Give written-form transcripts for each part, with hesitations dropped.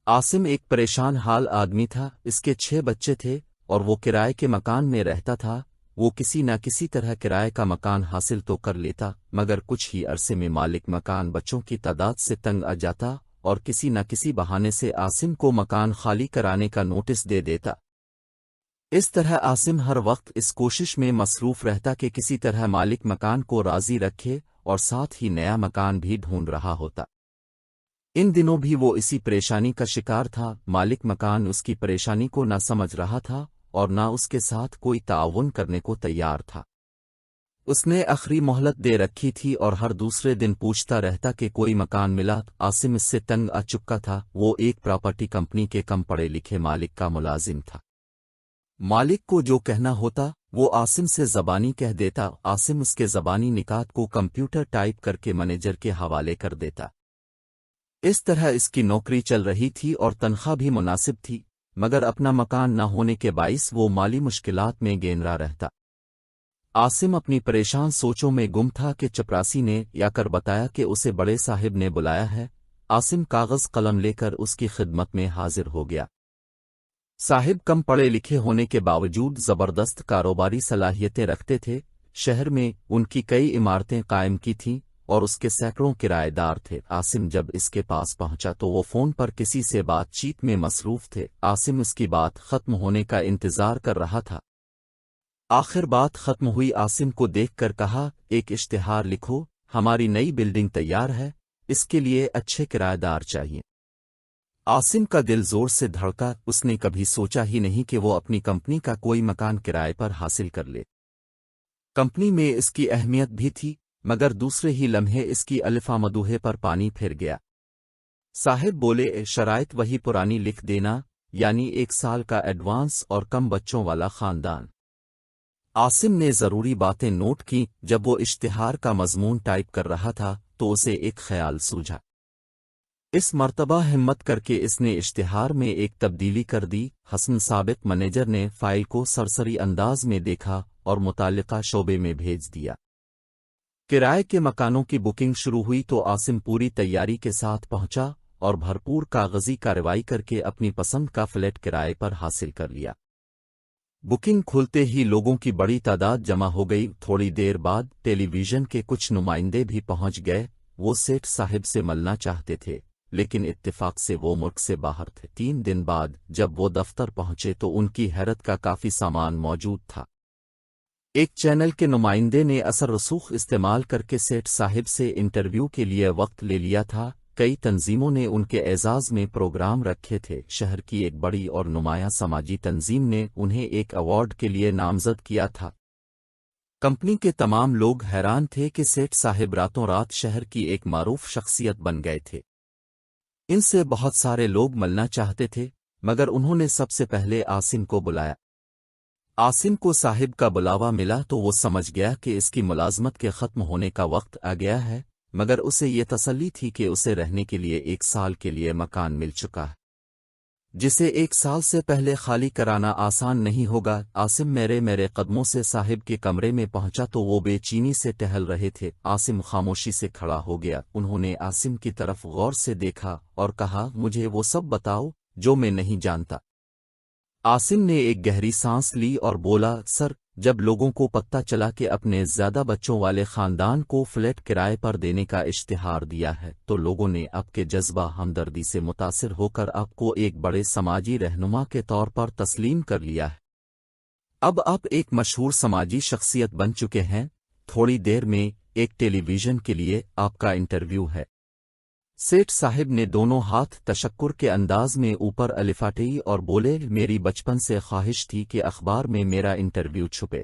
عاصم ایک پریشان حال آدمی تھا، اس کے 6 بچے تھے اور وہ کرائے کے مکان میں رہتا تھا۔ وہ کسی نہ کسی طرح کرائے کا مکان حاصل تو کر لیتا، مگر کچھ ہی عرصے میں مالک مکان بچوں کی تعداد سے تنگ آ جاتا اور کسی نہ کسی بہانے سے عاصم کو مکان خالی کرانے کا نوٹس دے دیتا۔ اس طرح عاصم ہر وقت اس کوشش میں مصروف رہتا کہ کسی طرح مالک مکان کو راضی رکھے اور ساتھ ہی نیا مکان بھی ڈھونڈ رہا ہوتا۔ ان دنوں بھی وہ اسی پریشانی کا شکار تھا۔ مالک مکان اس کی پریشانی کو نہ سمجھ رہا تھا اور نہ اس کے ساتھ کوئی تعاون کرنے کو تیار تھا۔ اس نے آخری مہلت دے رکھی تھی اور ہر دوسرے دن پوچھتا رہتا کہ کوئی مکان ملا۔ عاصم اس سے تنگ آ چکا تھا۔ وہ ایک پراپرٹی کمپنی کے کم پڑھے لکھے مالک کا ملازم تھا۔ مالک کو جو کہنا ہوتا وہ عاصم سے زبانی کہہ دیتا۔ عاصم اس کے زبانی نکات کو کمپیوٹر ٹائپ کر کے مینیجر کے حوالے کر دیتا۔ اس طرح اس کی نوکری چل رہی تھی اور تنخواہ بھی مناسب تھی، مگر اپنا مکان نہ ہونے کے باعث وہ مالی مشکلات میں گھیرا رہتا۔ عاصم اپنی پریشان سوچوں میں گم تھا کہ چپراسی نے یا کر بتایا کہ اسے بڑے صاحب نے بلایا ہے۔ عاصم کاغذ قلم لے کر اس کی خدمت میں حاضر ہو گیا۔ صاحب کم پڑھے لکھے ہونے کے باوجود زبردست کاروباری صلاحیتیں رکھتے تھے۔ شہر میں ان کی کئی عمارتیں قائم کی تھیں اور اس کے سینکڑوں کرایہ دار تھے۔ عاصم جب اس کے پاس پہنچا تو وہ فون پر کسی سے بات چیت میں مصروف تھے۔ عاصم اس کی بات ختم ہونے کا انتظار کر رہا تھا۔ آخر بات ختم ہوئی۔ عاصم کو دیکھ کر کہا، ایک اشتہار لکھو، ہماری نئی بلڈنگ تیار ہے، اس کے لیے اچھے کرایہ دار چاہیے۔ عاصم کا دل زور سے دھڑکا۔ اس نے کبھی سوچا ہی نہیں کہ وہ اپنی کمپنی کا کوئی مکان کرائے پر حاصل کر لے۔ کمپنی میں اس کی اہمیت بھی تھی، مگر دوسرے ہی لمحے اس کی الفامدوحے پر پانی پھر گیا۔ صاحب بولے، شرائط وہی پرانی لکھ دینا، یعنی 1 سال کا ایڈوانس اور کم بچوں والا خاندان۔ عاصم نے ضروری باتیں نوٹ کی۔ جب وہ اشتہار کا مضمون ٹائپ کر رہا تھا تو اسے ایک خیال سوجھا۔ اس مرتبہ ہمت کر کے اس نے اشتہار میں ایک تبدیلی کر دی۔ حسن ثابت منیجر نے فائل کو سرسری انداز میں دیکھا اور متعلقہ شعبے میں بھیج دیا۔ کرائے کے مکانوں کی بکنگ شروع ہوئی تو عاصم پوری تیاری کے ساتھ پہنچا اور بھرپور کاغذی کارروائی کر کے اپنی پسند کا فلیٹ کرائے پر حاصل کر لیا۔ بکنگ کھلتے ہی لوگوں کی بڑی تعداد جمع ہو گئی۔ تھوڑی دیر بعد ٹیلی ویژن کے کچھ نمائندے بھی پہنچ گئے۔ وہ سیٹھ صاحب سے ملنا چاہتے تھے، لیکن اتفاق سے وہ ملک سے باہر تھے۔ 3 دن بعد جب وہ دفتر پہنچے تو ان کی حیرت کا کافی سامان موجود تھا۔ ایک چینل کے نمائندے نے اثر رسوخ استعمال کر کے سیٹھ صاحب سے انٹرویو کے لیے وقت لے لیا تھا۔ کئی تنظیموں نے ان کے اعزاز میں پروگرام رکھے تھے۔ شہر کی ایک بڑی اور نمایاں سماجی تنظیم نے انہیں ایک ایوارڈ کے لیے نامزد کیا تھا۔ کمپنی کے تمام لوگ حیران تھے کہ سیٹھ صاحب راتوں رات شہر کی ایک معروف شخصیت بن گئے تھے۔ ان سے بہت سارے لوگ ملنا چاہتے تھے، مگر انہوں نے سب سے پہلے عاصم کو بلایا۔ عاصم کو صاحب کا بلاوا ملا تو وہ سمجھ گیا کہ اس کی ملازمت کے ختم ہونے کا وقت آ گیا ہے، مگر اسے یہ تسلی تھی کہ اسے رہنے کے لیے 1 سال کے لیے مکان مل چکا ہے، جسے 1 سال سے پہلے خالی کرانا آسان نہیں ہوگا۔ عاصم میرے قدموں سے صاحب کے کمرے میں پہنچا تو وہ بے چینی سے ٹہل رہے تھے۔ عاصم خاموشی سے کھڑا ہو گیا۔ انہوں نے عاصم کی طرف غور سے دیکھا اور کہا، مجھے وہ سب بتاؤ جو میں نہیں جانتا۔ عاصم نے ایک گہری سانس لی اور بولا، سر، جب لوگوں کو پتہ چلا کہ اپنے زیادہ بچوں والے خاندان کو فلیٹ کرائے پر دینے کا اشتہار دیا ہے تو لوگوں نے آپ کے جذبہ ہمدردی سے متاثر ہو کر آپ کو ایک بڑے سماجی رہنما کے طور پر تسلیم کر لیا ہے۔ اب آپ ایک مشہور سماجی شخصیت بن چکے ہیں۔ تھوڑی دیر میں ایک ٹیلی ویژن کے لیے آپ کا انٹرویو ہے۔ سیٹھ صاحب نے دونوں ہاتھ تشکر کے انداز میں اوپر الفاٹی اور بولے، میری بچپن سے خواہش تھی کہ اخبار میں میرا انٹرویو چھپے۔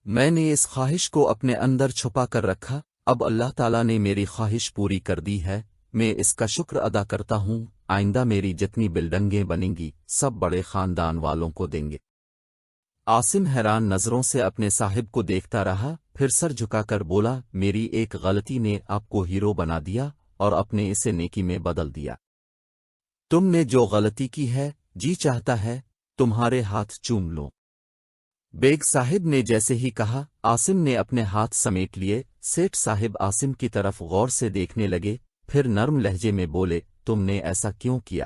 میں نے اس خواہش کو اپنے اندر چھپا کر رکھا۔ اب اللہ تعالیٰ نے میری خواہش پوری کر دی ہے، میں اس کا شکر ادا کرتا ہوں۔ آئندہ میری جتنی بلڈنگیں بنیں گی سب بڑے خاندان والوں کو دیں گے۔ عاصم حیران نظروں سے اپنے صاحب کو دیکھتا رہا، پھر سر جھکا کر بولا، میری ایک غلطی نے آپ کو ہیرو بنا دیا اور اپنے اسے نیکی میں بدل دیا۔ تم نے جو غلطی کی ہے، جی چاہتا ہے تمہارے ہاتھ چوم لو۔ بیگ صاحب نے جیسے ہی کہا، عاصم نے اپنے ہاتھ سمیٹ لیے۔ سیٹھ صاحب عاصم کی طرف غور سے دیکھنے لگے، پھر نرم لہجے میں بولے، تم نے ایسا کیوں کیا؟